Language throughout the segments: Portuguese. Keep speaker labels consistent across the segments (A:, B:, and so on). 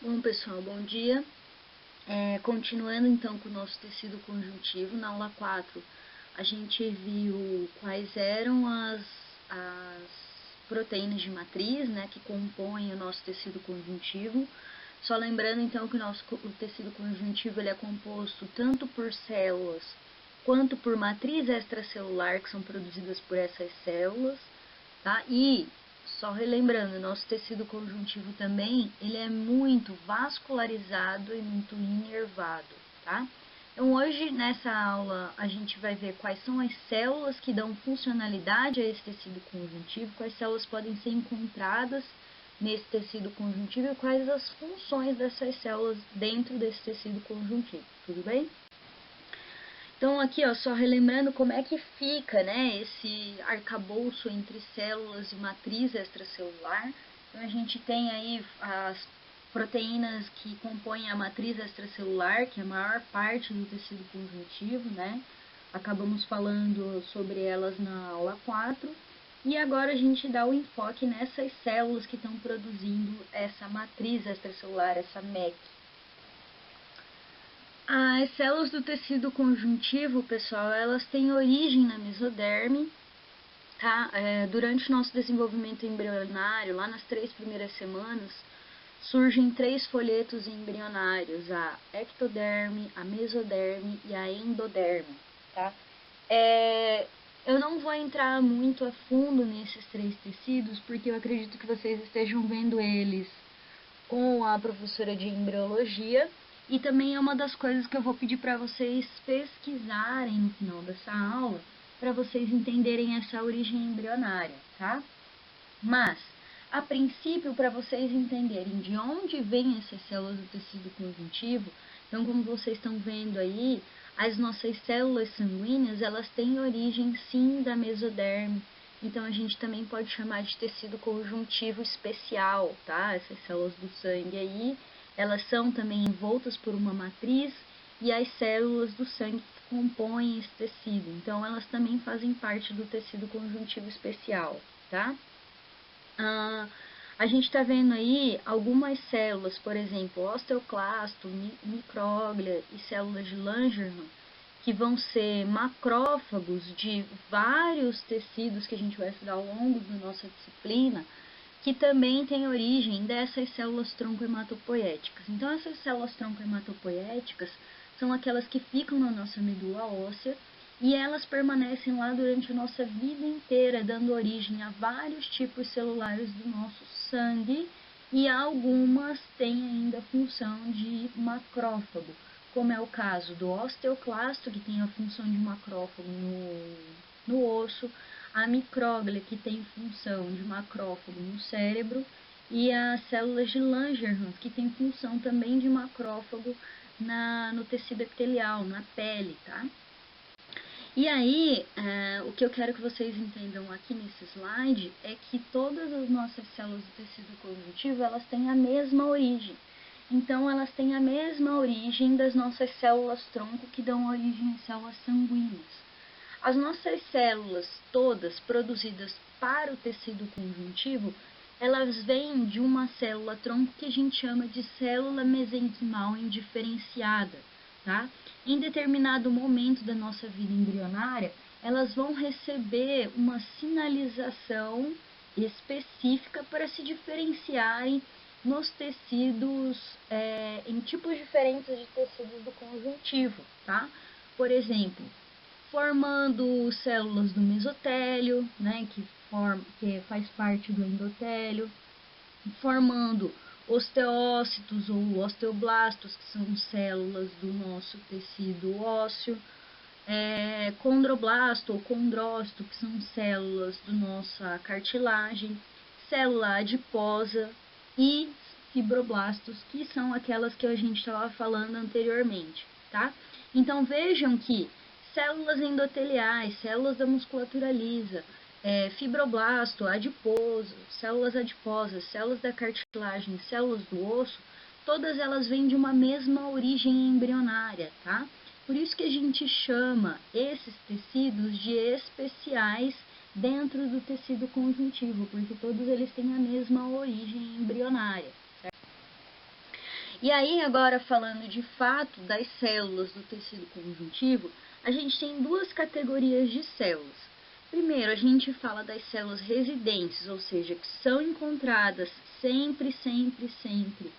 A: Bom, pessoal, bom dia. Continuando então com o nosso tecido conjuntivo, na aula 4 a gente viu quais eram as proteínas de matriz, né, que compõem o nosso tecido conjuntivo. Só lembrando então que o tecido conjuntivo ele é composto tanto por células quanto por matriz extracelular, que são produzidas por essas células, tá? E só relembrando, nosso tecido conjuntivo também, ele é muito vascularizado e muito inervado, tá? Então hoje nessa aula a gente vai ver quais são as células que dão funcionalidade a esse tecido conjuntivo, quais células podem ser encontradas nesse tecido conjuntivo e quais as funções dessas células dentro desse tecido conjuntivo, tudo bem? Então aqui, ó, só relembrando como é que fica, né, esse arcabouço entre células e matriz extracelular. Então a gente tem aí as proteínas que compõem a matriz extracelular, que é a maior parte do tecido conjuntivo, né? Acabamos falando sobre elas na aula 4. E agora a gente dá o enfoque nessas células que estão produzindo essa matriz extracelular, essa MEC. As células do tecido conjuntivo, pessoal, elas têm origem na mesoderme, tá? Durante o nosso desenvolvimento embrionário, lá nas 3 primeiras semanas, surgem 3 folhetos embrionários, a ectoderme, a mesoderme e a endoderme, tá? Eu não vou entrar muito a fundo nesses 3 tecidos, porque eu acredito que vocês estejam vendo eles com a professora de embriologia, e também é uma das coisas que eu vou pedir para vocês pesquisarem no final dessa aula, para vocês entenderem essa origem embrionária, tá? Mas, a princípio, para vocês entenderem de onde vêm essas células do tecido conjuntivo, então como vocês estão vendo aí, as nossas células sanguíneas, elas têm origem sim da mesoderme, então a gente também pode chamar de tecido conjuntivo especial, tá? Essas células do sangue aí, elas são também envoltas por uma matriz e as células do sangue que compõem esse tecido, então elas também fazem parte do tecido conjuntivo especial, tá? A gente está vendo aí algumas células, por exemplo, osteoclasto, micróglia e células de Langerhans, que vão ser macrófagos de vários tecidos que a gente vai estudar ao longo da nossa disciplina, que também tem origem dessas células tronco-hematopoéticas. Então, essas células tronco-hematopoéticas são aquelas que ficam na nossa medula óssea e elas permanecem lá durante a nossa vida inteira, dando origem a vários tipos celulares do nosso sangue e algumas têm ainda a função de macrófago, como é o caso do osteoclasto, que tem a função de macrófago no osso, a micróglia, que tem função de macrófago no cérebro, e as células de Langerhans, que tem função também de macrófago no tecido epitelial, na pele, tá? E aí, o que eu quero que vocês entendam aqui nesse slide é que todas as nossas células do tecido conjuntivo, elas têm a mesma origem. Então, elas têm a mesma origem das nossas células tronco que dão origem às células sanguíneas. As nossas células todas produzidas para o tecido conjuntivo, elas vêm de uma célula tronco que a gente chama de célula mesenquimal indiferenciada, tá? Em determinado momento da nossa vida embrionária, elas vão receber uma sinalização específica para se diferenciarem nos tecidos, em tipos diferentes de tecidos do conjuntivo, tá? Por exemplo, formando células do mesotélio, né, que faz parte do endotélio, formando osteócitos ou osteoblastos, que são células do nosso tecido ósseo, condroblasto ou condrócito, que são células da nossa cartilagem, célula adiposa e fibroblastos, que são aquelas que a gente estava falando anteriormente, tá? Então vejam que células endoteliais, células da musculatura lisa, fibroblasto, adiposo, células adiposas, células da cartilagem, células do osso, todas elas vêm de uma mesma origem embrionária, tá? Por isso que a gente chama esses tecidos de especiais dentro do tecido conjuntivo, porque todos eles têm a mesma origem embrionária. Certo? E aí, agora falando de fato das células do tecido conjuntivo, a gente tem duas categorias de células. Primeiro, a gente fala das células residentes, ou seja, que são encontradas sempre, sempre, sempre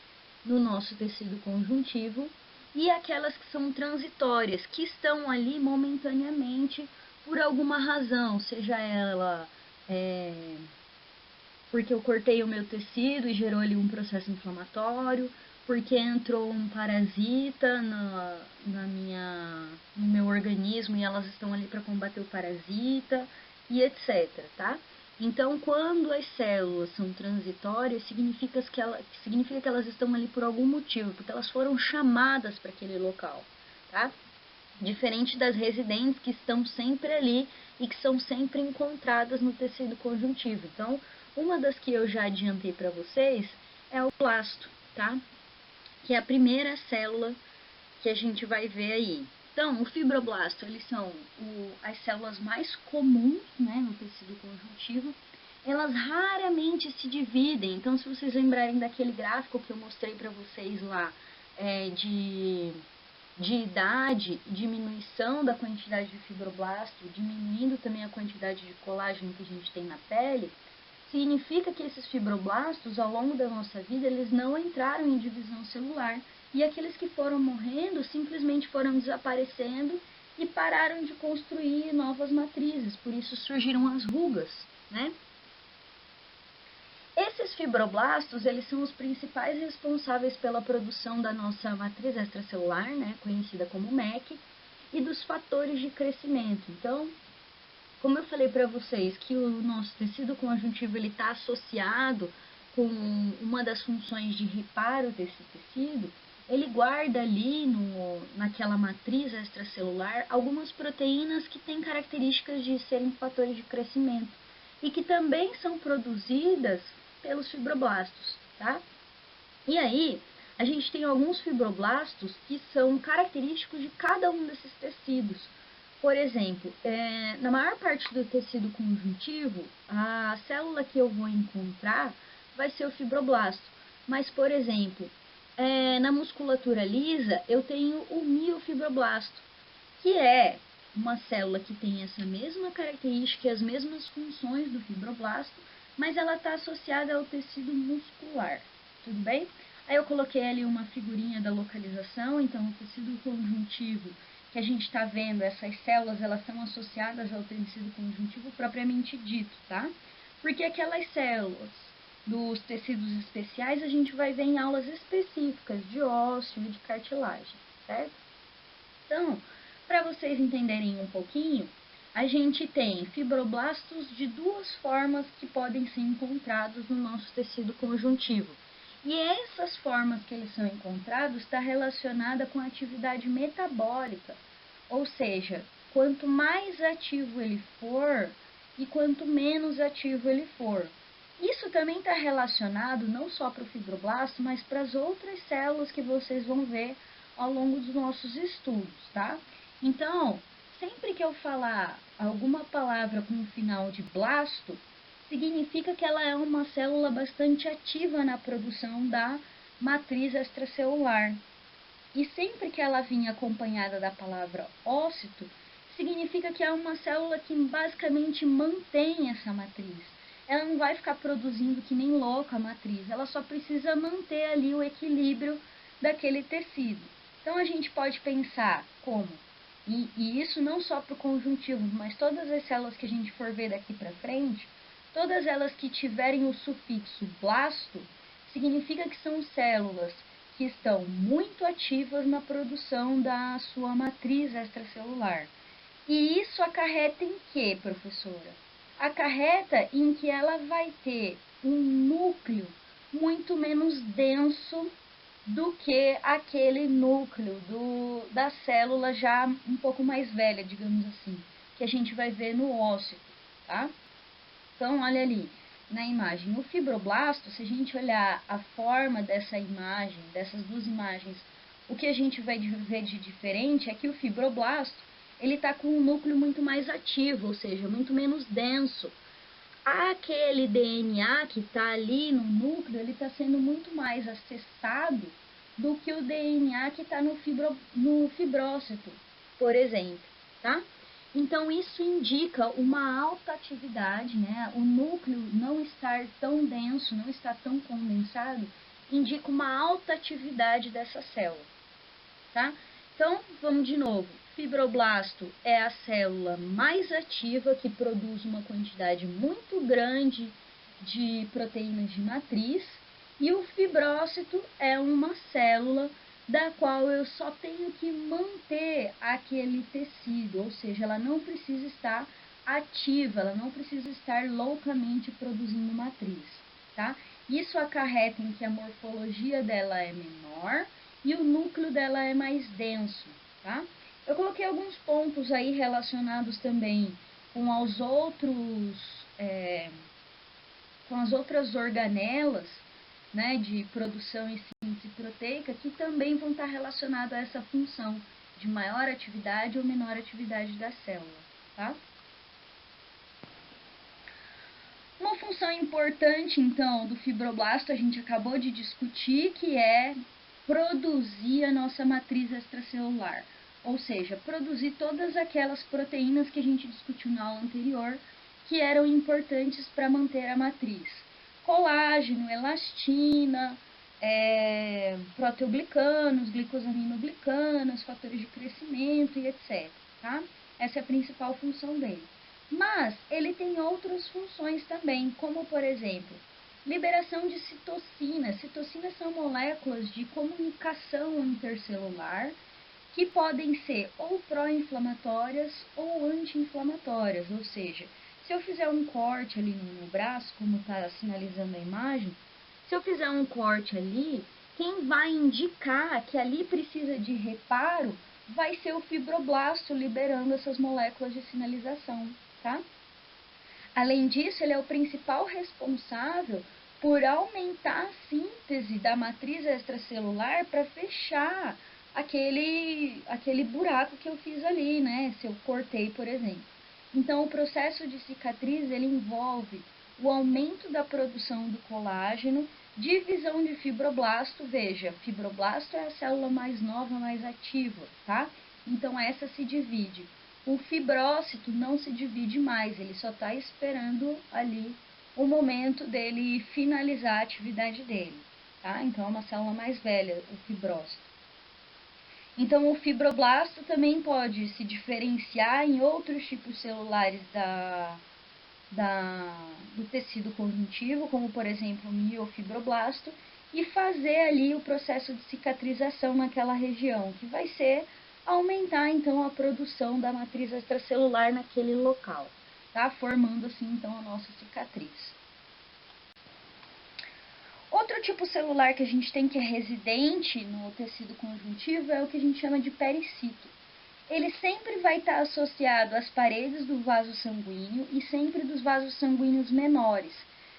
A: no nosso tecido conjuntivo, e aquelas que são transitórias, que estão ali momentaneamente por alguma razão, seja ela porque eu cortei o meu tecido e gerou ali um processo inflamatório, porque entrou um parasita no meu organismo e elas estão ali para combater o parasita e etc, tá? Então, quando as células são transitórias, significa que elas estão ali por algum motivo, porque elas foram chamadas para aquele local, tá? Diferente das residentes que estão sempre ali e que são sempre encontradas no tecido conjuntivo. Então, uma das que eu já adiantei para vocês é o blasto, tá? Que é a primeira célula que a gente vai ver aí. Então, o fibroblasto, eles são as células mais comuns, né, no tecido conjuntivo. Elas raramente se dividem. Então, se vocês lembrarem daquele gráfico que eu mostrei para vocês lá, de idade, diminuição da quantidade de fibroblasto, diminuindo também a quantidade de colágeno que a gente tem na pele, significa que esses fibroblastos, ao longo da nossa vida, eles não entraram em divisão celular, e aqueles que foram morrendo simplesmente foram desaparecendo e pararam de construir novas matrizes, por isso surgiram as rugas, né? Esses fibroblastos, eles são os principais responsáveis pela produção da nossa matriz extracelular, né, conhecida como MEC, e dos fatores de crescimento. Então, como eu falei para vocês que o nosso tecido conjuntivo está associado com uma das funções de reparo desse tecido, ele guarda ali naquela matriz extracelular algumas proteínas que têm características de serem fatores de crescimento e que também são produzidas pelos fibroblastos, tá? E aí, a gente tem alguns fibroblastos que são característicos de cada um desses tecidos. Por exemplo, na maior parte do tecido conjuntivo, a célula que eu vou encontrar vai ser o fibroblasto. Mas, por exemplo, na musculatura lisa, eu tenho o miofibroblasto, que é uma célula que tem essa mesma característica e as mesmas funções do fibroblasto, mas ela está associada ao tecido muscular, tudo bem? Aí eu coloquei ali uma figurinha da localização, então o tecido conjuntivo que a gente está vendo, essas células, elas são associadas ao tecido conjuntivo propriamente dito, tá? Porque aquelas células dos tecidos especiais a gente vai ver em aulas específicas de ósseo e de cartilagem, certo? Então, para vocês entenderem um pouquinho, a gente tem fibroblastos de duas formas que podem ser encontrados no nosso tecido conjuntivo. E essas formas que eles são encontrados está relacionada com a atividade metabólica, ou seja, quanto mais ativo ele for e quanto menos ativo ele for. Isso também está relacionado não só para o fibroblasto, mas para as outras células que vocês vão ver ao longo dos nossos estudos, tá? Então, sempre que eu falar alguma palavra com o final de blasto, significa que ela é uma célula bastante ativa na produção da matriz extracelular. E sempre que ela vinha acompanhada da palavra ócito, significa que é uma célula que basicamente mantém essa matriz. Ela não vai ficar produzindo que nem louca a matriz, ela só precisa manter ali o equilíbrio daquele tecido. Então a gente pode pensar como, e isso não só para o conjuntivo, mas todas as células que a gente for ver daqui para frente, todas elas que tiverem o sufixo blasto, significa que são células que estão muito ativas na produção da sua matriz extracelular. E isso acarreta em quê, professora? Acarreta em que ela vai ter um núcleo muito menos denso do que aquele núcleo da célula já um pouco mais velha, digamos assim, que a gente vai ver no ósseo, tá? Então, olha ali, na imagem, o fibroblasto, se a gente olhar a forma dessa imagem, dessas duas imagens, o que a gente vai ver de diferente é que o fibroblasto, ele está com um núcleo muito mais ativo, ou seja, muito menos denso. Aquele DNA que está ali no núcleo, ele está sendo muito mais acessado do que o DNA que está no fibrócito, por exemplo, tá? Então, isso indica uma alta atividade, né? O núcleo não estar tão denso, não estar tão condensado, indica uma alta atividade dessa célula, tá? Então, vamos de novo. Fibroblasto é a célula mais ativa que produz uma quantidade muito grande de proteínas de matriz, e o fibrócito é uma célula da qual eu só tenho que manter aquele tecido, ou seja, ela não precisa estar ativa, ela não precisa estar loucamente produzindo matriz, tá? Isso acarreta em que a morfologia dela é menor e o núcleo dela é mais denso, tá? Eu coloquei alguns pontos aí relacionados também com as outras organelas, né, de produção e síntese proteica, que também vão estar relacionados a essa função de maior atividade ou menor atividade da célula, tá? Uma função importante, então, do fibroblasto, a gente acabou de discutir, que é produzir a nossa matriz extracelular, ou seja, produzir todas aquelas proteínas que a gente discutiu na aula anterior, que eram importantes para manter a matriz. Colágeno, elastina, proteoglicanos, glicosaminoglicanos, fatores de crescimento e etc. Tá? Essa é a principal função dele. Mas ele tem outras funções também, como por exemplo, liberação de citocinas. Citocinas são moléculas de comunicação intercelular que podem ser ou pró-inflamatórias ou anti-inflamatórias, ou seja, se eu fizer um corte ali no meu braço, como está sinalizando a imagem, se eu fizer um corte ali, quem vai indicar que ali precisa de reparo vai ser o fibroblasto liberando essas moléculas de sinalização, tá? Além disso, ele é o principal responsável por aumentar a síntese da matriz extracelular para fechar aquele buraco que eu fiz ali, né? Se eu cortei, por exemplo. Então, o processo de cicatriz, ele envolve o aumento da produção do colágeno, divisão de fibroblasto. Veja, fibroblasto é a célula mais nova, mais ativa, tá? Então, essa se divide. O fibrócito não se divide mais, ele só está esperando ali o momento dele finalizar a atividade dele, tá? Então, é uma célula mais velha, o fibrócito. Então, o fibroblasto também pode se diferenciar em outros tipos celulares do tecido conjuntivo, como, por exemplo, o miofibroblasto, e fazer ali o processo de cicatrização naquela região, que vai ser aumentar, então, a produção da matriz extracelular naquele local, tá? Formando, assim, então, a nossa cicatriz. Outro tipo celular que a gente tem que é residente no tecido conjuntivo é o que a gente chama de pericito. Ele sempre vai estar associado às paredes do vaso sanguíneo e sempre dos vasos sanguíneos menores.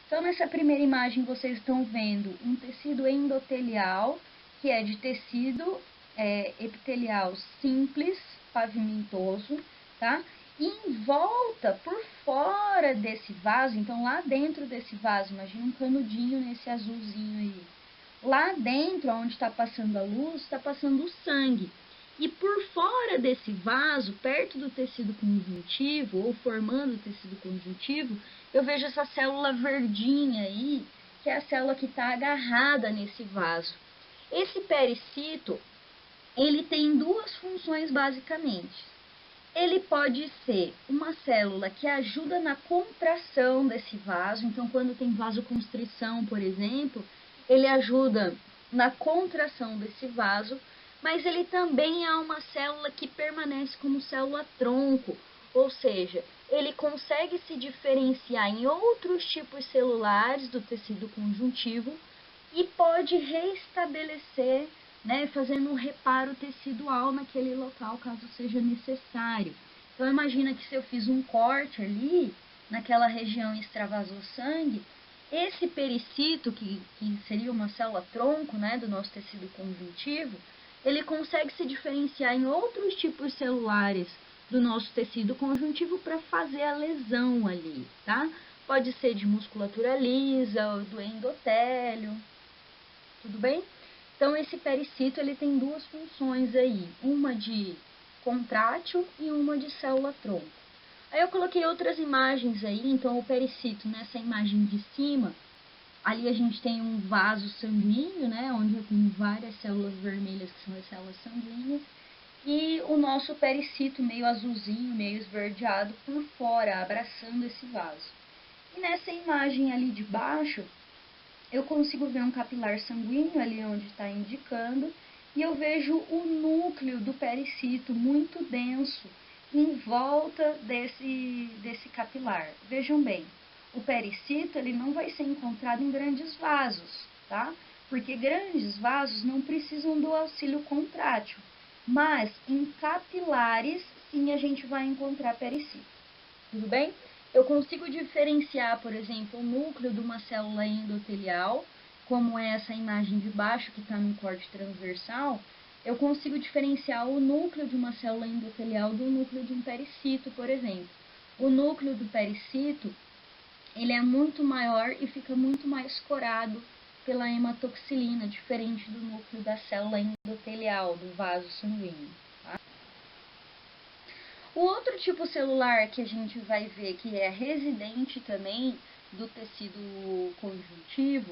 A: Então, nessa primeira imagem, vocês estão vendo um tecido endotelial, que é de tecido epitelial simples, pavimentoso, tá? E em volta, por fora desse vaso, então lá dentro desse vaso, imagina um canudinho nesse azulzinho aí. Lá dentro, onde está passando a luz, está passando o sangue. E por fora desse vaso, perto do tecido conjuntivo, ou formando o tecido conjuntivo, eu vejo essa célula verdinha aí, que é a célula que está agarrada nesse vaso. Esse pericito, ele tem duas funções basicamente. Ele pode ser uma célula que ajuda na contração desse vaso, então quando tem vasoconstrição, por exemplo, ele ajuda na contração desse vaso, mas ele também é uma célula que permanece como célula-tronco, ou seja, ele consegue se diferenciar em outros tipos celulares do tecido conjuntivo e pode restabelecer, né, fazendo um reparo tecidual naquele local, caso seja necessário. Então, imagina que se eu fiz um corte ali, naquela região e extravasou sangue, esse pericito, que seria uma célula-tronco, né, do nosso tecido conjuntivo, ele consegue se diferenciar em outros tipos celulares do nosso tecido conjuntivo para fazer a lesão ali, tá? Pode ser de musculatura lisa, do endotélio, tudo bem? Então, esse pericito ele tem duas funções aí, uma de contrátil e uma de célula-tronco. Aí eu coloquei outras imagens aí, então o pericito nessa imagem de cima, ali a gente tem um vaso sanguíneo, né, onde eu tenho várias células vermelhas que são as células sanguíneas, e o nosso pericito meio azulzinho, meio esverdeado por fora, abraçando esse vaso. E nessa imagem ali de baixo, eu consigo ver um capilar sanguíneo ali onde está indicando, e eu vejo o núcleo do pericito muito denso em volta desse capilar. Vejam bem, o pericito ele não vai ser encontrado em grandes vasos, tá? Porque grandes vasos não precisam do auxílio contrátil, mas em capilares sim a gente vai encontrar pericito. Tudo bem? Eu consigo diferenciar, por exemplo, o núcleo de uma célula endotelial, como é essa imagem de baixo que está no corte transversal. Eu consigo diferenciar o núcleo de uma célula endotelial do núcleo de um pericito, por exemplo. O núcleo do pericito, ele é muito maior e fica muito mais corado pela hematoxilina, diferente do núcleo da célula endotelial, do vaso sanguíneo. O outro tipo celular que a gente vai ver que é residente também do tecido conjuntivo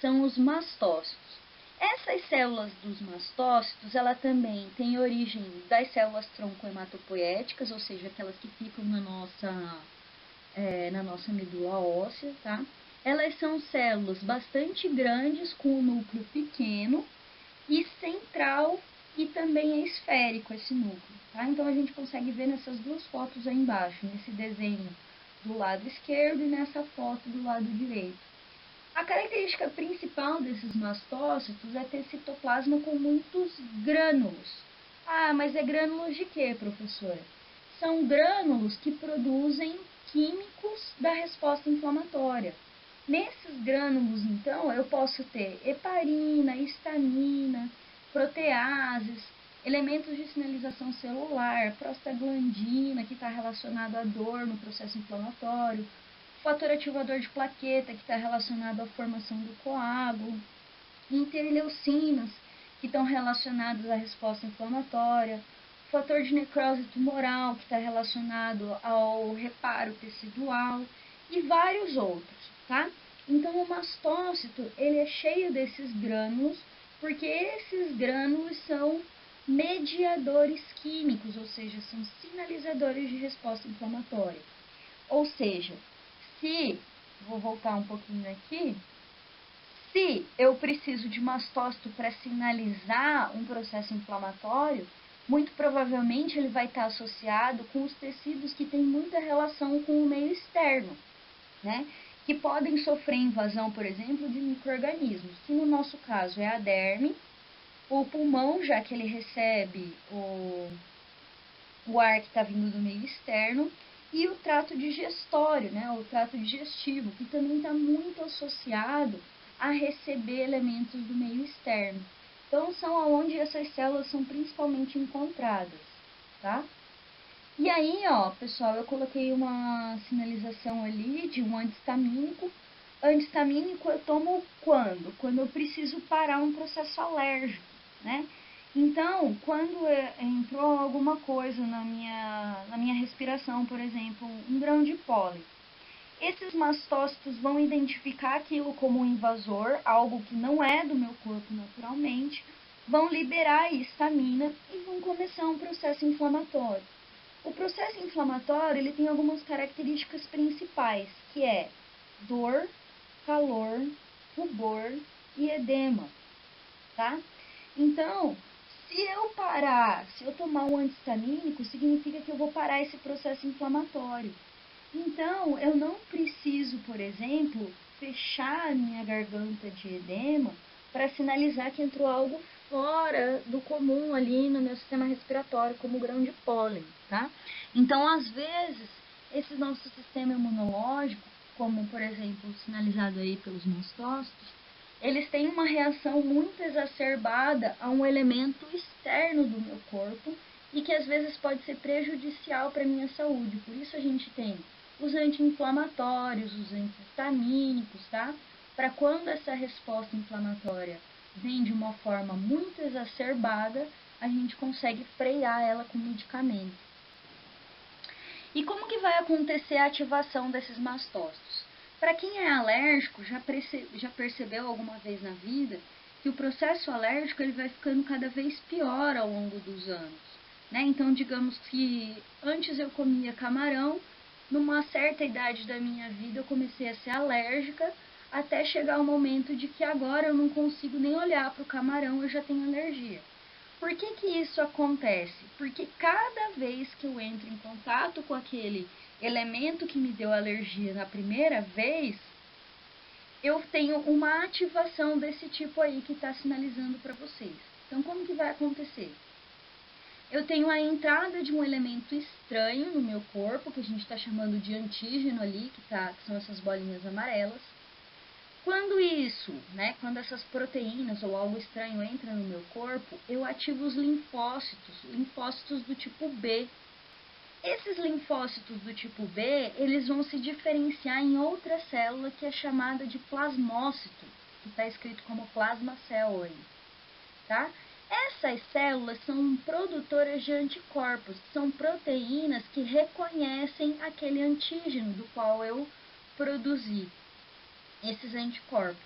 A: são os mastócitos. Essas células dos mastócitos, ela também tem origem das células tronco-hematopoéticas, ou seja, aquelas que ficam na nossa medula óssea, tá? Elas são células bastante grandes, com um núcleo pequeno e central, e também é esférico esse núcleo, tá? Então a gente consegue ver nessas duas fotos aí embaixo, nesse desenho do lado esquerdo e nessa foto do lado direito. A característica principal desses mastócitos é ter citoplasma com muitos grânulos. Ah, mas é grânulos de quê, professora? São grânulos que produzem químicos da resposta inflamatória. Nesses grânulos, então, eu posso ter heparina, histamina, proteases, elementos de sinalização celular, prostaglandina, que está relacionado à dor no processo inflamatório, fator ativador de plaqueta, que está relacionado à formação do coágulo, interleucinas, que estão relacionados à resposta inflamatória, fator de necrose tumoral, que está relacionado ao reparo tecidual, e vários outros, tá? Então, o mastócito, ele é cheio desses grânulos, porque esses grânulos são mediadores químicos, ou seja, são sinalizadores de resposta inflamatória. Ou seja, vou voltar um pouquinho aqui, se eu preciso de mastócito para sinalizar um processo inflamatório, muito provavelmente ele vai estar associado com os tecidos que têm muita relação com o meio externo, né? Que podem sofrer invasão, por exemplo, de micro-organismos, que no nosso caso é a derme, o pulmão, já que ele recebe o ar que está vindo do meio externo, e o trato digestório, né? O trato digestivo, que também está muito associado a receber elementos do meio externo. Então, são aonde essas células são principalmente encontradas, tá? E aí, ó, pessoal, eu coloquei uma sinalização ali de um anti-histamínico. Anti-histamínico eu tomo quando? Quando eu preciso parar um processo alérgico, né? Então, quando entrou alguma coisa na minha respiração, por exemplo, um grão de pólen, esses mastócitos vão identificar aquilo como um invasor, algo que não é do meu corpo naturalmente, vão liberar a histamina e vão começar um processo inflamatório. O processo inflamatório ele tem algumas características principais, que é dor, calor, rubor e edema, tá? Então, se eu tomar um anti-histamínico, significa que eu vou parar esse processo inflamatório. Então, eu não preciso, por exemplo, fechar a minha garganta de edema para sinalizar que entrou algo fora do comum ali no meu sistema respiratório, como o grão de pólen, tá? Então, às vezes, esse nosso sistema imunológico, como, por exemplo, sinalizado aí pelos mastócitos, eles têm uma reação muito exacerbada a um elemento externo do meu corpo e que às vezes pode ser prejudicial para a minha saúde. Por isso a gente tem os anti-inflamatórios, os anti-histamínicos, tá? Para quando essa resposta inflamatória vem de uma forma muito exacerbada, a gente consegue frear ela com medicamento. E como que vai acontecer a ativação desses mastócitos? Para quem é alérgico, já percebeu alguma vez na vida que o processo alérgico ele vai ficando cada vez pior ao longo dos anos, né? Então, digamos que antes eu comia camarão, numa certa idade da minha vida eu comecei a ser alérgica, até chegar o momento de que agora eu não consigo nem olhar para o camarão, eu já tenho alergia. Por que que isso acontece? Porque cada vez que eu entro em contato com aquele elemento que me deu alergia na primeira vez, eu tenho uma ativação desse tipo aí que está sinalizando para vocês. Então, como que vai acontecer? Eu tenho a entrada de um elemento estranho no meu corpo, que a gente está chamando de antígeno ali, que são essas bolinhas amarelas. Quando isso, né, quando essas proteínas ou algo estranho entra no meu corpo, eu ativo os linfócitos do tipo B. Esses linfócitos do tipo B, eles vão se diferenciar em outra célula que é chamada de plasmócito, que está escrito como plasma cell aí, tá? Essas células são produtoras de anticorpos, são proteínas que reconhecem aquele antígeno do qual eu produzi esses anticorpos,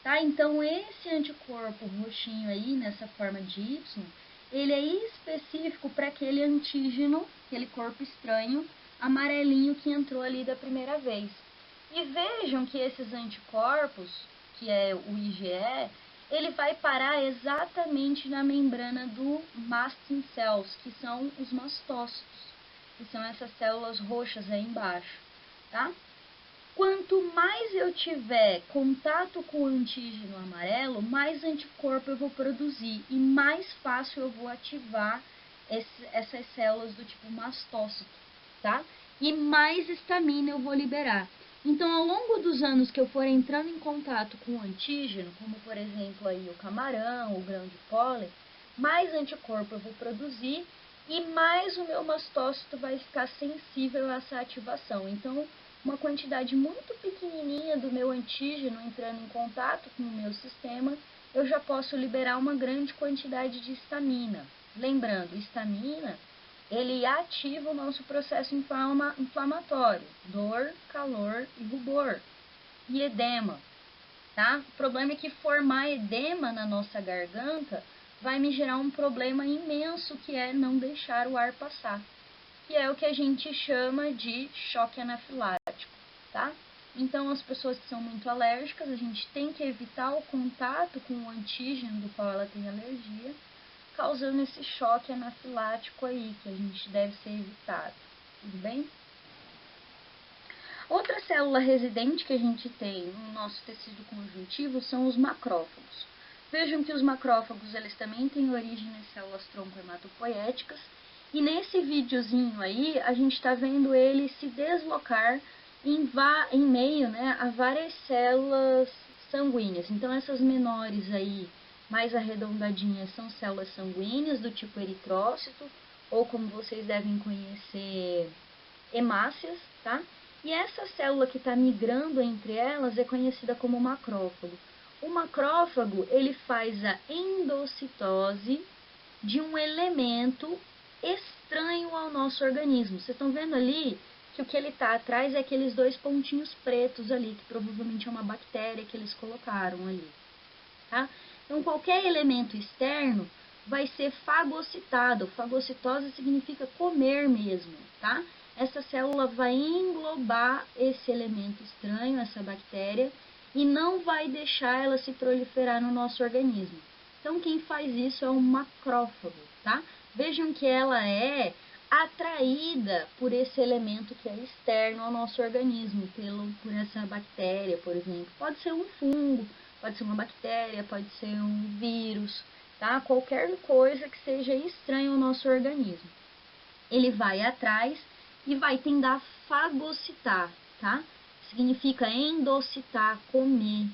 A: tá? Então, esse anticorpo roxinho aí, nessa forma de Y, ele é específico para aquele antígeno, aquele corpo estranho, amarelinho que entrou ali da primeira vez. E vejam que esses anticorpos, que é o IgE, ele vai parar exatamente na membrana do masting cells, que são os mastócitos, que são essas células roxas aí embaixo, tá? Quanto mais eu tiver contato com o antígeno amarelo, mais anticorpo eu vou produzir e mais fácil eu vou ativar essas células do tipo mastócito, tá? E mais histamina eu vou liberar. Então, ao longo dos anos que eu for entrando em contato com o antígeno, como por exemplo aí o camarão, o grão de pólen, mais anticorpo eu vou produzir e mais o meu mastócito vai ficar sensível a essa ativação. Então, uma quantidade muito pequenininha do meu antígeno entrando em contato com o meu sistema, eu já posso liberar uma grande quantidade de histamina. Lembrando, histamina, ele ativa o nosso processo inflamatório, dor, calor e rubor, e edema, tá? O problema é que formar edema na nossa garganta vai me gerar um problema imenso, que é não deixar o ar passar, que é o que a gente chama de choque anafilático, tá? Então, as pessoas que são muito alérgicas, a gente tem que evitar o contato com o antígeno do qual ela tem alergia, causando esse choque anafilático aí, que a gente deve ser evitado, tudo bem? Outra célula residente que a gente tem no nosso tecido conjuntivo são os macrófagos. Vejam que os macrófagos, eles também têm origem nas células tronco-hematopoéticas, e nesse videozinho aí, a gente está vendo ele se deslocar em meio, né, a várias células sanguíneas. Então, essas menores aí, mais arredondadinhas, são células sanguíneas do tipo eritrócito, ou como vocês devem conhecer, hemácias, tá? E essa célula que está migrando entre elas é conhecida como macrófago. O macrófago, ele faz a endocitose de um elemento estranho ao nosso organismo. Vocês estão vendo ali que o que ele está atrás é aqueles dois pontinhos pretos ali, que provavelmente é uma bactéria que eles colocaram ali, tá? Então, qualquer elemento externo vai ser fagocitado. Fagocitose significa comer mesmo, tá? Essa célula vai englobar esse elemento estranho, essa bactéria, e não vai deixar ela se proliferar no nosso organismo. Então, quem faz isso é um macrófago, tá? Vejam que ela é atraída por esse elemento que é externo ao nosso organismo, por essa bactéria, por exemplo. Pode ser um fungo, pode ser uma bactéria, pode ser um vírus, tá? Qualquer coisa que seja estranho ao nosso organismo. Ele vai atrás e vai tender a fagocitar, tá? Significa endocitar, comer,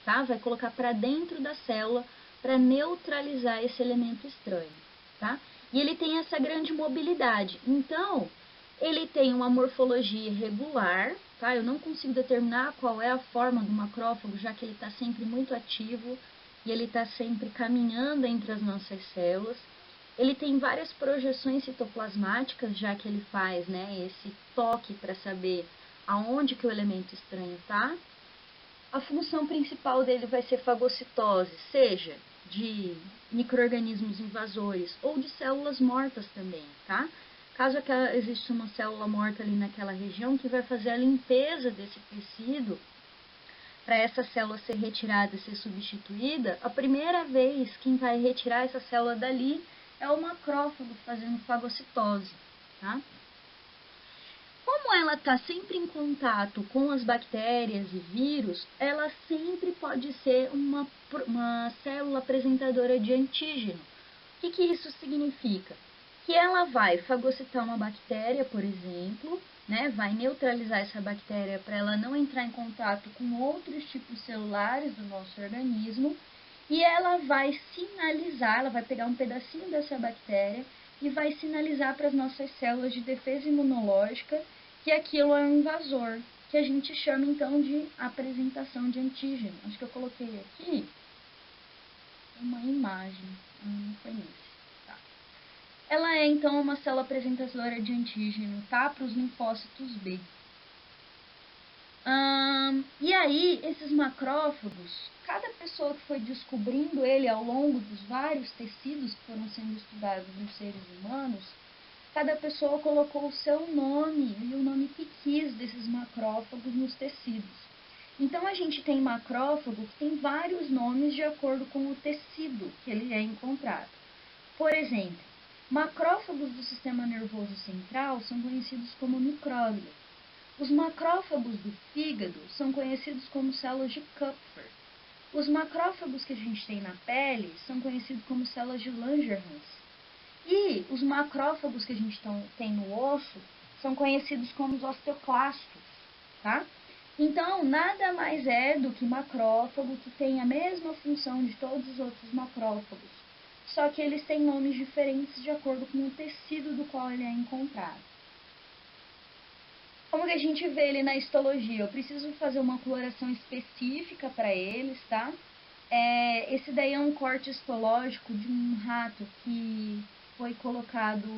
A: tá? Vai colocar para dentro da célula para neutralizar esse elemento estranho, tá? E ele tem essa grande mobilidade. Então, ele tem uma morfologia irregular, tá? Eu não consigo determinar qual é a forma do macrófago, já que ele está sempre muito ativo e ele está sempre caminhando entre as nossas células. Ele tem várias projeções citoplasmáticas, já que ele faz, né, esse toque para saber aonde que o elemento estranho está. A função principal dele vai ser fagocitose, seja de micro-organismos invasores ou de células mortas também, tá? Caso exista uma célula morta ali naquela região, que vai fazer a limpeza desse tecido, para essa célula ser retirada e ser substituída, a primeira vez quem vai retirar essa célula dali é o macrófago fazendo fagocitose, tá? Como ela está sempre em contato com as bactérias e vírus, ela sempre pode ser uma célula apresentadora de antígeno. O que isso significa? Que ela vai fagocitar uma bactéria, por exemplo, né, vai neutralizar essa bactéria para ela não entrar em contato com outros tipos celulares do nosso organismo, e ela vai sinalizar, ela vai pegar um pedacinho dessa bactéria e vai sinalizar para as nossas células de defesa imunológica que aquilo é um invasor, que a gente chama então de apresentação de antígeno. Acho que eu coloquei aqui uma imagem, não foi nesse. Tá. Ela é então uma célula apresentadora de antígeno, tá? Para os linfócitos B. E aí, esses macrófagos, cada pessoa que foi descobrindo ele ao longo dos vários tecidos que foram sendo estudados nos seres humanos, cada pessoa colocou o seu nome e o nome que quis desses macrófagos nos tecidos. Então, a gente tem macrófago que tem vários nomes de acordo com o tecido que ele é encontrado. Por exemplo, macrófagos do sistema nervoso central são conhecidos como micróglias. Os macrófagos do fígado são conhecidos como células de Kupffer. Os macrófagos que a gente tem na pele são conhecidos como células de Langerhans. E os macrófagos que a gente tem no osso são conhecidos como os osteoclastos, tá? Então, nada mais é do que macrófago que tem a mesma função de todos os outros macrófagos, só que eles têm nomes diferentes de acordo com o tecido do qual ele é encontrado. Como que a gente vê ele na histologia? Eu preciso fazer uma coloração específica para eles, tá? Esse daí é um corte histológico de um rato que foi colocado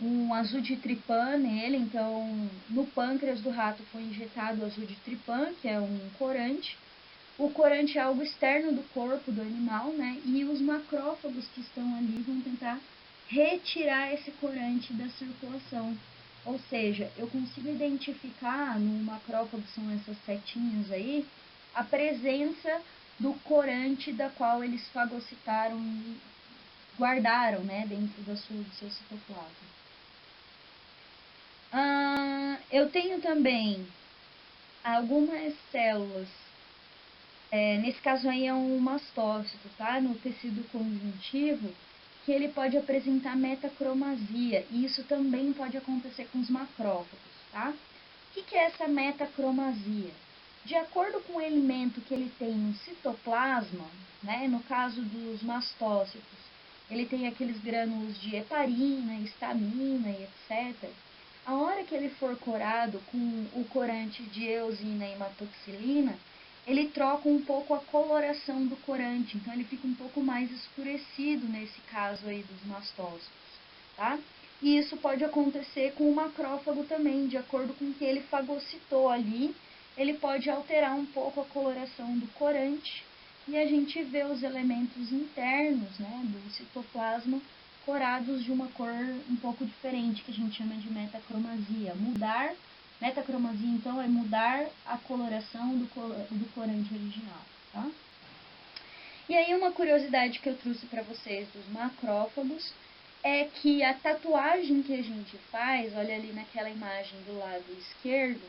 A: um azuditripã nele, então no pâncreas do rato foi injetado azuditripã, que é um corante. O corante é algo externo do corpo do animal, né? E os macrófagos que estão ali vão tentar retirar esse corante da circulação. Ou seja, eu consigo identificar no macrófago, que são essas setinhas aí, a presença do corante da qual eles fagocitaram e guardaram, né, dentro do seu citoplasma. Eu tenho também algumas células, nesse caso aí é um mastócito, tá? No tecido conjuntivo, que ele pode apresentar metacromasia, e isso também pode acontecer com os macrófagos, tá? O que é essa metacromasia? De acordo com o elemento que ele tem no citoplasma, né, no caso dos mastócitos, ele tem aqueles grânulos de heparina, histamina e etc. A hora que ele for corado com o corante de eosina e hematoxilina, ele troca um pouco a coloração do corante, então ele fica um pouco mais escurecido nesse caso aí dos mastócitos, tá? E isso pode acontecer com o macrófago também, de acordo com o que ele fagocitou ali, ele pode alterar um pouco a coloração do corante e a gente vê os elementos internos, né, do citoplasma corados de uma cor um pouco diferente, que a gente chama de metacromasia. Metacromasia, então, é mudar a coloração do corante original, tá? E aí, uma curiosidade que eu trouxe para vocês dos macrófagos é que a tatuagem que a gente faz, olha ali naquela imagem do lado esquerdo,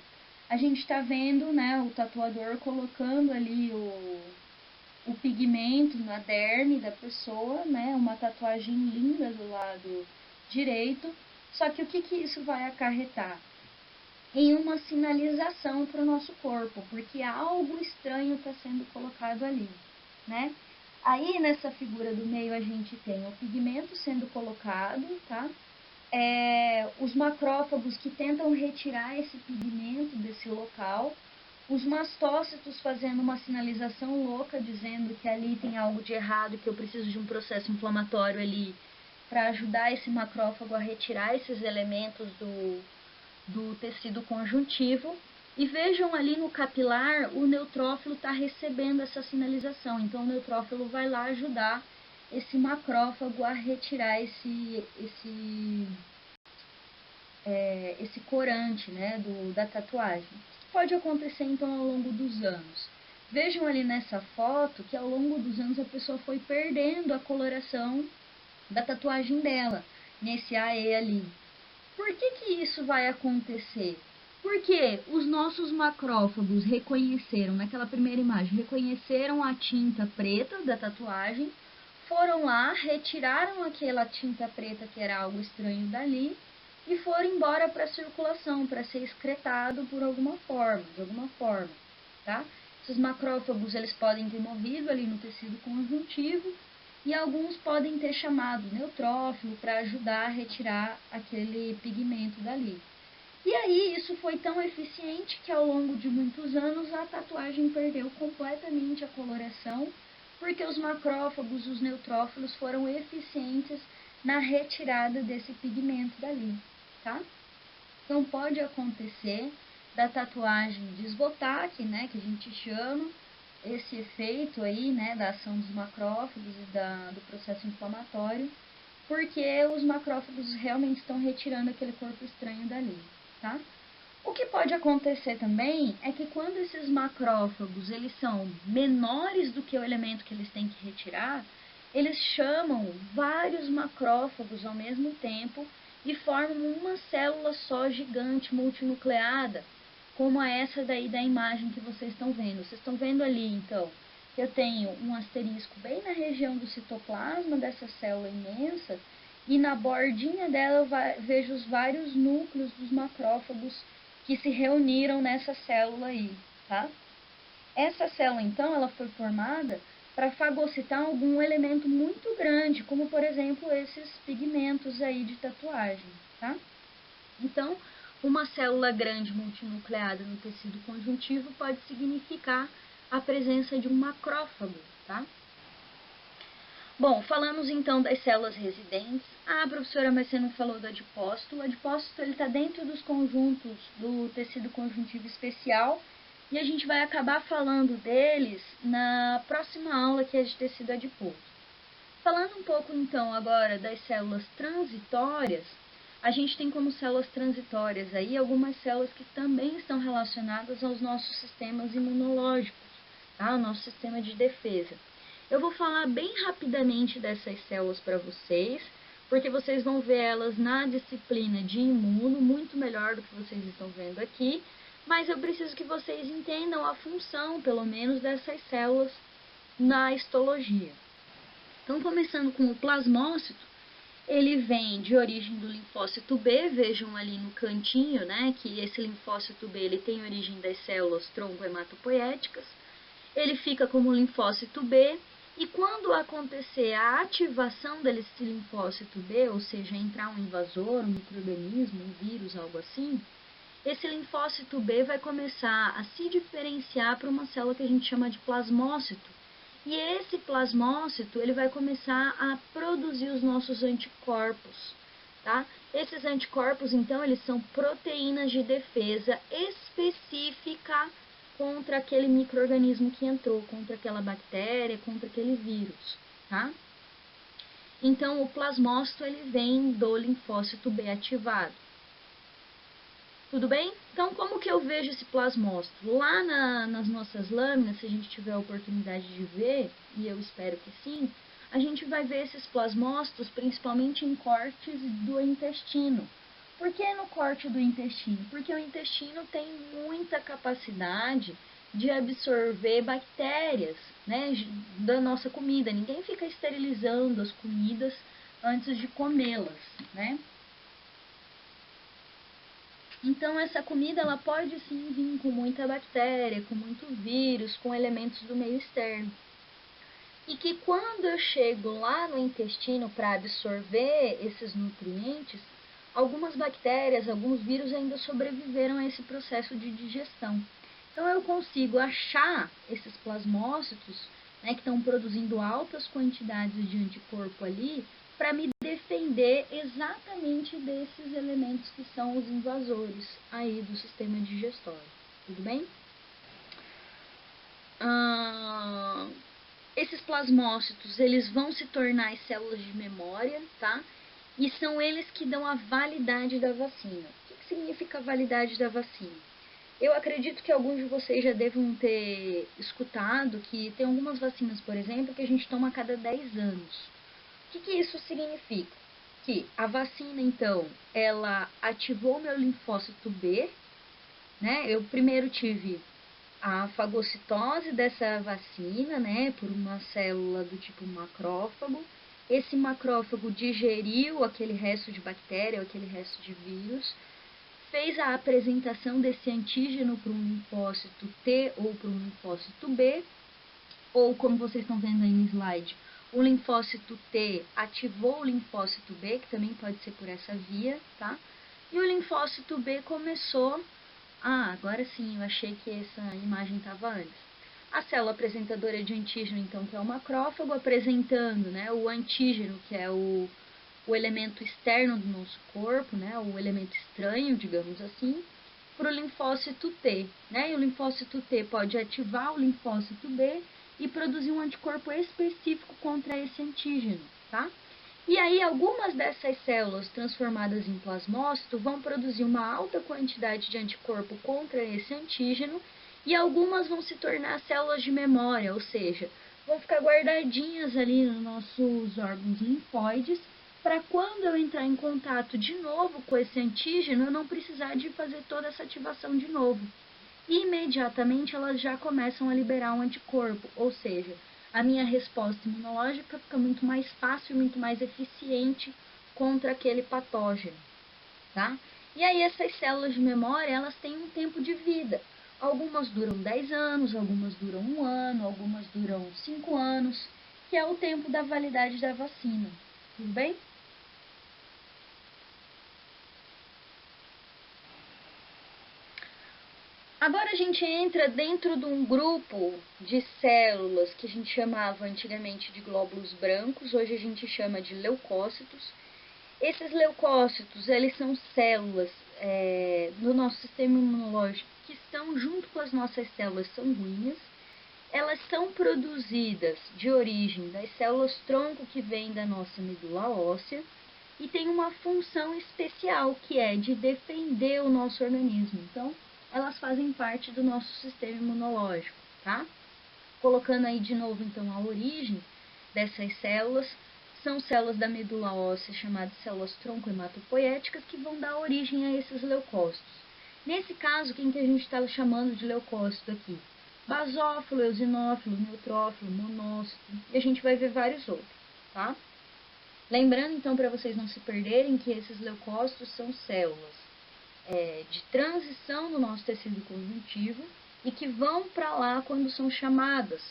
A: a gente está vendo, né, o tatuador colocando ali o pigmento na derme da pessoa, né, uma tatuagem linda do lado direito, só que o que isso vai acarretar? Em uma sinalização para o nosso corpo, porque algo estranho está sendo colocado ali, né? Aí, nessa figura do meio, a gente tem o pigmento sendo colocado, tá? Os macrófagos que tentam retirar esse pigmento desse local, os mastócitos fazendo uma sinalização louca, dizendo que ali tem algo de errado, que eu preciso de um processo inflamatório ali para ajudar esse macrófago a retirar esses elementos do tecido conjuntivo. E vejam ali no capilar, o neutrófilo está recebendo essa sinalização. Então, o neutrófilo vai lá ajudar esse macrófago a retirar esse corante, né, da tatuagem. Isso pode acontecer, então, ao longo dos anos. Vejam ali nessa foto que, ao longo dos anos, a pessoa foi perdendo a coloração da tatuagem dela, nesse AE ali. Por que isso vai acontecer? Porque os nossos macrófagos reconheceram, naquela primeira imagem, reconheceram a tinta preta da tatuagem, foram lá, retiraram aquela tinta preta que era algo estranho dali e foram embora para a circulação, para ser excretado por alguma forma, de alguma forma, tá? Esses macrófagos, eles podem ter morrido ali no tecido conjuntivo e alguns podem ter chamado neutrófilo para ajudar a retirar aquele pigmento dali. E aí, isso foi tão eficiente que ao longo de muitos anos a tatuagem perdeu completamente a coloração, porque os macrófagos, os neutrófilos foram eficientes na retirada desse pigmento dali, tá? Então pode acontecer da tatuagem desbotar, né, que a gente chama, esse efeito aí, né, da ação dos macrófagos e do processo inflamatório, porque os macrófagos realmente estão retirando aquele corpo estranho dali, tá? O que pode acontecer também é que quando esses macrófagos eles são menores do que o elemento que eles têm que retirar, eles chamam vários macrófagos ao mesmo tempo e formam uma célula só gigante multinucleada, como essa daí da imagem que vocês estão vendo. Vocês estão vendo ali, então, que eu tenho um asterisco bem na região do citoplasma dessa célula imensa, e na bordinha dela eu vejo os vários núcleos dos macrófagos que se reuniram nessa célula aí, tá? Essa célula, então, ela foi formada para fagocitar algum elemento muito grande, como, por exemplo, esses pigmentos aí de tatuagem, tá? Então, uma célula grande multinucleada no tecido conjuntivo pode significar a presença de um macrófago, tá? Bom, falamos então das células residentes. Ah, professora, mas você não falou do adipócito. O adipócito está dentro dos conjuntos do tecido conjuntivo especial e a gente vai acabar falando deles na próxima aula, que é de tecido adiposo. Falando um pouco então agora das células transitórias, a gente tem como células transitórias aí algumas células que também estão relacionadas aos nossos sistemas imunológicos, tá? O nosso sistema de defesa. Eu vou falar bem rapidamente dessas células para vocês, porque vocês vão ver elas na disciplina de imuno, muito melhor do que vocês estão vendo aqui, mas eu preciso que vocês entendam a função, pelo menos, dessas células na histologia. Então, começando com o plasmócito, ele vem de origem do linfócito B, vejam ali no cantinho, né, que esse linfócito B ele tem origem das células tronco-hematopoéticas, ele fica como linfócito B, e quando acontecer a ativação desse linfócito B, ou seja, entrar um invasor, um micro-organismo, um vírus, algo assim, esse linfócito B vai começar a se diferenciar para uma célula que a gente chama de plasmócito. E esse plasmócito ele vai começar a produzir os nossos anticorpos, tá? Esses anticorpos, então, eles são proteínas de defesa específica contra aquele micro-organismo que entrou, contra aquela bactéria, contra aquele vírus, tá? Então, o plasmócito ele vem do linfócito B ativado. Tudo bem? Então, como que eu vejo esse plasmócito? Lá nas nossas lâminas, se a gente tiver a oportunidade de ver, e eu espero que sim, a gente vai ver esses plasmócitos principalmente em cortes do intestino. Por que no corte do intestino? Porque o intestino tem muita capacidade de absorver bactérias, né, da nossa comida. Ninguém fica esterilizando as comidas antes de comê-las, né? Então, essa comida ela pode sim vir com muita bactéria, com muito vírus, com elementos do meio externo. E que quando eu chego lá no intestino para absorver esses nutrientes, algumas bactérias, alguns vírus ainda sobreviveram a esse processo de digestão. Então, eu consigo achar esses plasmócitos, né, que estão produzindo altas quantidades de anticorpo ali, para me defender exatamente desses elementos que são os invasores aí do sistema digestório. Tudo bem? Esses plasmócitos, eles vão se tornar as células de memória, tá? E são eles que dão a validade da vacina. O que significa a validade da vacina? Eu acredito que alguns de vocês já devem ter escutado que tem algumas vacinas, por exemplo, que a gente toma a cada 10 anos. O que isso significa? Que a vacina, então, ela ativou meu linfócito B, né? Eu primeiro tive a fagocitose dessa vacina, né, por uma célula do tipo macrófago. Esse macrófago digeriu aquele resto de bactéria, aquele resto de vírus, fez a apresentação desse antígeno para um linfócito T ou para um linfócito B, ou como vocês estão vendo aí no slide, o linfócito T ativou o linfócito B, que também pode ser por essa via, tá? E o linfócito B começou... agora sim, eu achei que essa imagem estava antes. A célula apresentadora de antígeno, então, que é o macrófago, apresentando, né, o antígeno, que é o elemento externo do nosso corpo, né, o elemento estranho, digamos assim, para o linfócito T. Né? E o linfócito T pode ativar o linfócito B e produzir um anticorpo específico contra esse antígeno. Tá? E aí, algumas dessas células transformadas em plasmócito vão produzir uma alta quantidade de anticorpo contra esse antígeno e algumas vão se tornar células de memória, ou seja, vão ficar guardadinhas ali nos nossos órgãos linfóides para quando eu entrar em contato de novo com esse antígeno, eu não precisar de fazer toda essa ativação de novo. E imediatamente elas já começam a liberar um anticorpo, ou seja, a minha resposta imunológica fica muito mais fácil e muito mais eficiente contra aquele patógeno, tá? E aí essas células de memória, elas têm um tempo de vida. Algumas duram 10 anos, algumas duram 1 ano, algumas duram 5 anos, que é o tempo da validade da vacina. Tudo bem? Agora a gente entra dentro de um grupo de células que a gente chamava antigamente de glóbulos brancos, hoje a gente chama de leucócitos. Esses leucócitos, eles são células do nosso sistema imunológico que estão junto com as nossas células sanguíneas. Elas são produzidas de origem das células tronco que vêm da nossa medula óssea e tem uma função especial que é de defender o nosso organismo. Então, elas fazem parte do nosso sistema imunológico, tá? Colocando aí de novo, então, a origem dessas células, são células da medula óssea chamadas células tronco hematopoéticas que vão dar origem a esses leucócitos. Nesse caso, quem que a gente está chamando de leucócito aqui? Basófilo, eosinófilo, neutrófilo, monócito, e a gente vai ver vários outros, tá? Lembrando, então, para vocês não se perderem, que esses leucócitos são células de transição do nosso tecido conjuntivo e que vão para lá quando são chamadas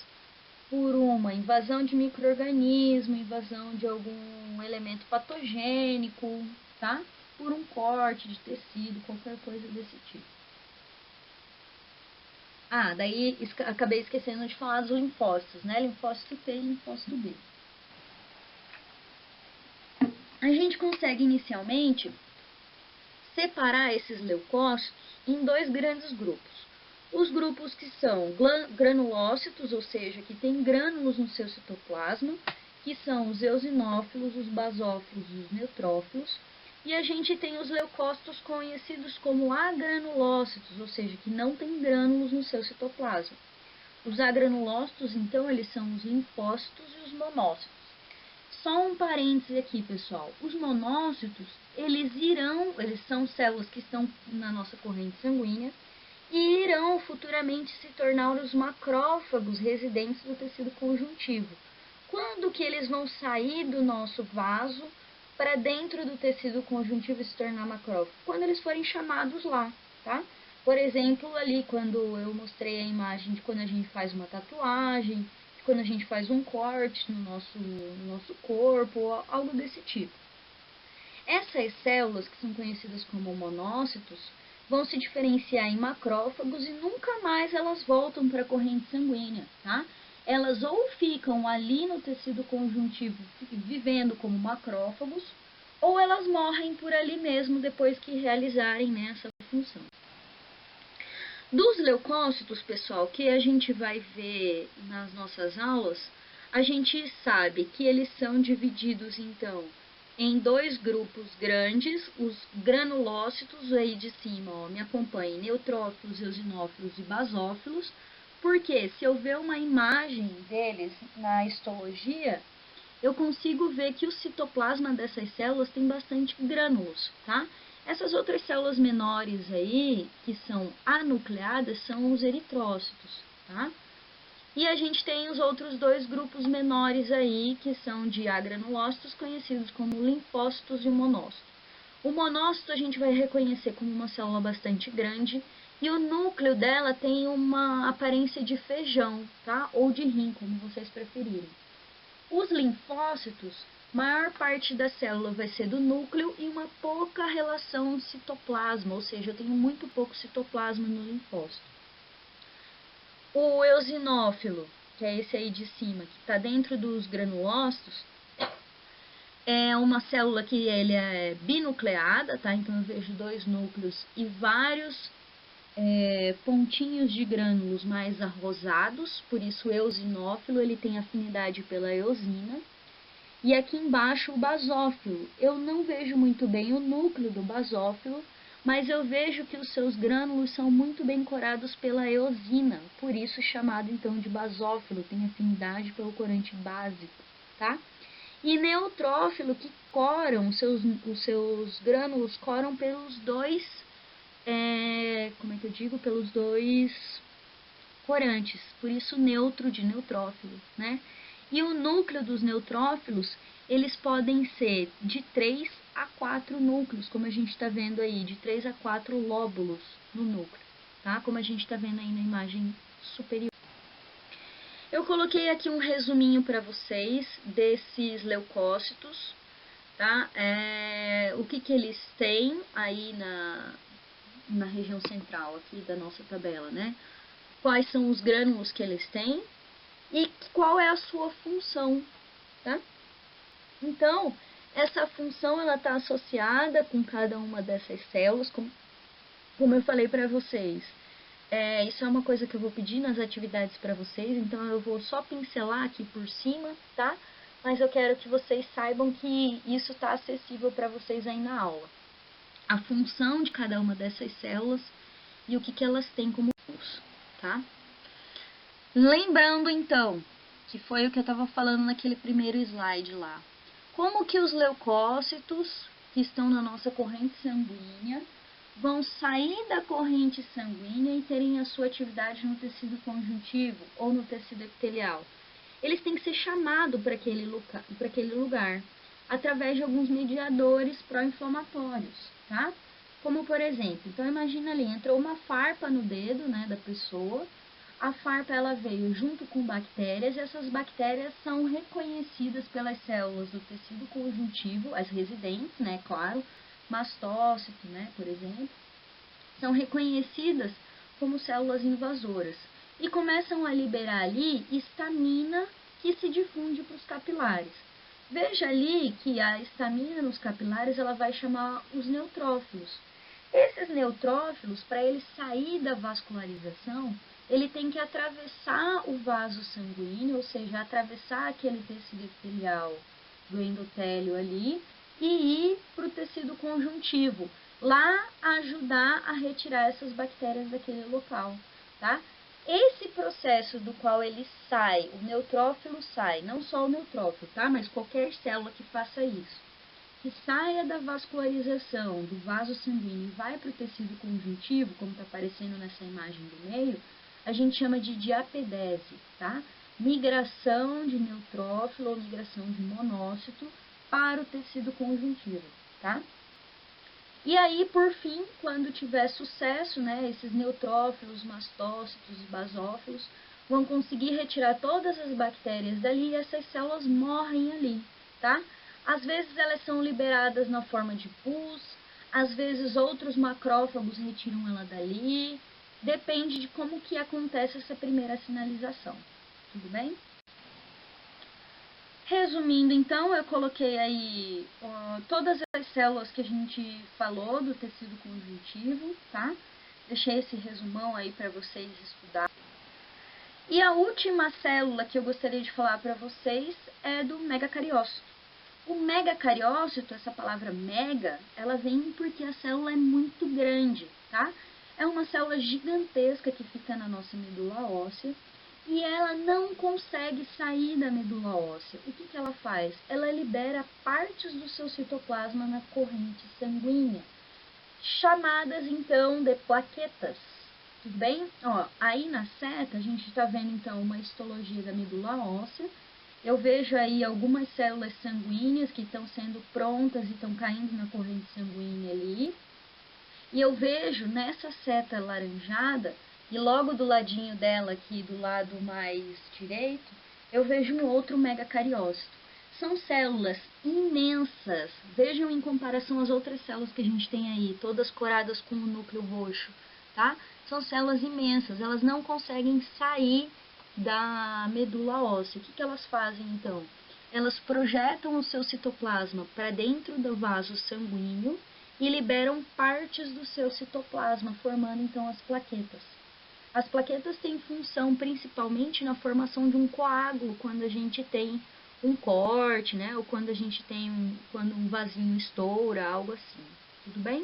A: por uma invasão de micro-organismo, invasão de algum elemento patogênico, tá? Por um corte de tecido, qualquer coisa desse tipo. Daí acabei esquecendo de falar dos linfócitos, né? Linfócito T e linfócito B. A gente consegue inicialmente separar esses leucócitos em dois grandes grupos. Os grupos que são granulócitos, ou seja, que têm grânulos no seu citoplasma, que são os eosinófilos, os basófilos e os neutrófilos. E a gente tem os leucócitos conhecidos como agranulócitos, ou seja, que não têm grânulos no seu citoplasma. Os agranulócitos, então, eles são os linfócitos e os monócitos. Só um parêntese aqui, pessoal. Os monócitos, eles são células que estão na nossa corrente sanguínea e irão futuramente se tornar os macrófagos residentes do tecido conjuntivo. Quando que eles vão sair do nosso vaso para dentro do tecido conjuntivo e se tornar macrófago? Quando eles forem chamados lá, tá? Por exemplo, ali quando eu mostrei a imagem de quando a gente faz uma tatuagem, quando a gente faz um corte no nosso corpo, algo desse tipo. Essas células, que são conhecidas como monócitos, vão se diferenciar em macrófagos e nunca mais elas voltam para a corrente sanguínea, tá? Elas ou ficam ali no tecido conjuntivo vivendo como macrófagos, ou elas morrem por ali mesmo depois que realizarem, né, essa função. Dos leucócitos, pessoal, que a gente vai ver nas nossas aulas, a gente sabe que eles são divididos, então, em dois grupos grandes, os granulócitos, aí de cima, ó, me acompanhem, neutrófilos, eosinófilos e basófilos, porque se eu ver uma imagem deles na histologia, eu consigo ver que o citoplasma dessas células tem bastante grânulos, tá? Essas outras células menores aí, que são anucleadas, são os eritrócitos, tá? E a gente tem os outros dois grupos menores aí, que são de agranulócitos, conhecidos como linfócitos e monócitos. O monócito a gente vai reconhecer como uma célula bastante grande, e o núcleo dela tem uma aparência de feijão, tá? Ou de rim, como vocês preferirem. Os linfócitos, maior parte da célula vai ser do núcleo e uma pouca relação citoplasma, ou seja, eu tenho muito pouco citoplasma no linfócito. O eosinófilo, que é esse aí de cima, que está dentro dos granulócitos, é uma célula que ele é binucleada, tá? Então eu vejo dois núcleos e vários pontinhos de grânulos mais arrosados, por isso o eosinófilo ele tem afinidade pela eosina. E aqui embaixo o basófilo. Eu não vejo muito bem o núcleo do basófilo, mas eu vejo que os seus grânulos são muito bem corados pela eosina, por isso chamado então de basófilo, tem afinidade pelo corante básico, tá? E neutrófilo, que coram, os seus grânulos coram pelos dois, pelos dois corantes, por isso neutro de neutrófilo, né? E o núcleo dos neutrófilos, eles podem ser de 3 a 4 núcleos, como a gente está vendo aí, de 3 a 4 lóbulos no núcleo, tá? Como a gente está vendo aí na imagem superior. Eu coloquei aqui um resuminho para vocês desses leucócitos, tá? O que eles têm aí na região central aqui da nossa tabela, né? Quais são os grânulos que eles têm e qual é a sua função, tá? Então, essa função ela está associada com cada uma dessas células, como eu falei para vocês. Isso é uma coisa que eu vou pedir nas atividades para vocês, então eu vou só pincelar aqui por cima, tá? Mas eu quero que vocês saibam que isso está acessível para vocês aí na aula. A função de cada uma dessas células e o que elas têm como uso, tá? Lembrando, então, que foi o que eu estava falando naquele primeiro slide lá. Como que os leucócitos que estão na nossa corrente sanguínea vão sair da corrente sanguínea e terem a sua atividade no tecido conjuntivo ou no tecido epitelial? Eles têm que ser chamados para aquele lugar através de alguns mediadores pró-inflamatórios, tá? Como, por exemplo, então imagina ali, entrou uma farpa no dedo, né, da pessoa. A farpa ela veio junto com bactérias e essas bactérias são reconhecidas pelas células do tecido conjuntivo, as residentes, né, claro, mastócito, né, por exemplo, são reconhecidas como células invasoras e começam a liberar ali histamina que se difunde para os capilares. Veja ali que a histamina nos capilares ela vai chamar os neutrófilos. Esses neutrófilos, para ele sair da vascularização, ele tem que atravessar o vaso sanguíneo, ou seja, atravessar aquele tecido epitelial do endotélio ali e ir para o tecido conjuntivo, lá ajudar a retirar essas bactérias daquele local, tá? Esse processo do qual ele sai, o neutrófilo sai, não só o neutrófilo, tá? Mas qualquer célula que faça isso, que saia da vascularização do vaso sanguíneo e vai para o tecido conjuntivo, como está aparecendo nessa imagem do meio, a gente chama de diapedese, tá? Migração de neutrófilo ou migração de monócito para o tecido conjuntivo, tá? E aí, por fim, quando tiver sucesso, né, esses neutrófilos, mastócitos e basófilos vão conseguir retirar todas as bactérias dali e essas células morrem ali, tá? Às vezes elas são liberadas na forma de pus, às vezes outros macrófagos retiram ela dali, depende de como que acontece essa primeira sinalização, tudo bem? Resumindo, então, eu coloquei aí todas as células que a gente falou do tecido conjuntivo, tá? Deixei esse resumão aí para vocês estudarem. E a última célula que eu gostaria de falar para vocês é do megacariócito. O megacariócito, essa palavra mega, ela vem porque a célula é muito grande, tá? É uma célula gigantesca que fica na nossa medula óssea e ela não consegue sair da medula óssea. O que ela faz? Ela libera partes do seu citoplasma na corrente sanguínea, chamadas então de plaquetas. Tudo bem? Ó, aí na seta a gente está vendo então uma histologia da medula óssea. Eu vejo aí algumas células sanguíneas que estão sendo prontas e estão caindo na corrente sanguínea ali. E eu vejo nessa seta laranjada, e logo do ladinho dela aqui, do lado mais direito, eu vejo um outro megacariócito. São células imensas, vejam em comparação às outras células que a gente tem aí, todas coradas com o núcleo roxo, tá? São células imensas, elas não conseguem sair da medula óssea. O que elas fazem então? Elas projetam o seu citoplasma para dentro do vaso sanguíneo e liberam partes do seu citoplasma, formando então as plaquetas. As plaquetas têm função principalmente na formação de um coágulo quando a gente tem um corte, né? Ou quando a gente tem quando um vasinho estoura, algo assim. Tudo bem?